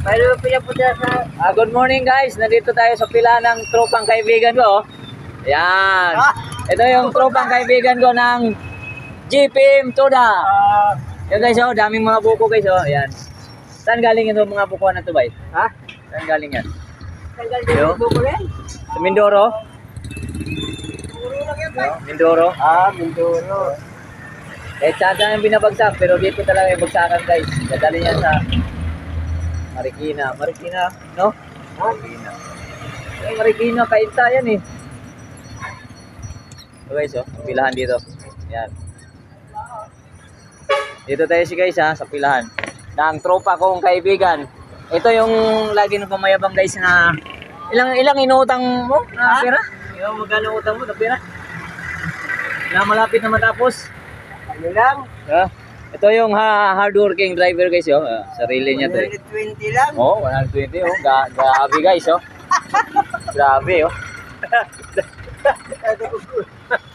Pero pinapunta sa... Good morning guys, nandito tayo sa pila ng tropang kaibigan ko. Yan. Ito yung tropang kaibigan ko ng GPM Toda. Yan guys, daming mga buko guys. Yan. Saan galing ito mga buko na to ba? Ha? Saan galing yan? Tanggal din yung buko rin? Sa Mindoro? Mindoro? Mindoro. Saan yung binabagsak, pero dito talaga yung bagsakan guys. Dadali yan sa Marikina. Marikina, no? Marikina. Marikina, kainta yan eh. So guys, pilahan dito. Yan. Dito tayo guys sa pilahan. Ng tropa kong kaibigan. Ito yung lagi ng pamayabang guys na ilang inuutang mo na pera? Magkano utang mo na pera? Na malapit na matapos. Ano lang? Ito yung hardworking driver guys, sarili niya to. 120 lang. 120 grabe guys, Grabe,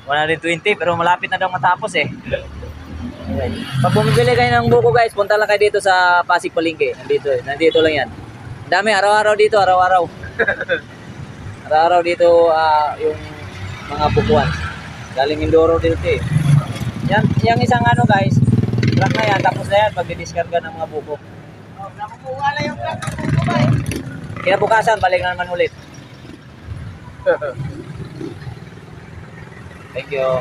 120 pero malapit na daw matapos eh. Okay. Pag bumibili kayo ng buko guys, punta lang kayo dito sa Pasig Palengke. Nandito lang yan. Dami, araw-araw dito, araw-araw. Araw-araw dito yung mga bukuan. Galing Mindoro dito eh. Yang isang ano guys, truck na yan, tapos na yan, pag-discarga ng mga buko. Nakukuha na yung truck ng buko ba eh? Kinabukasan, balik na naman ulit. Thank you.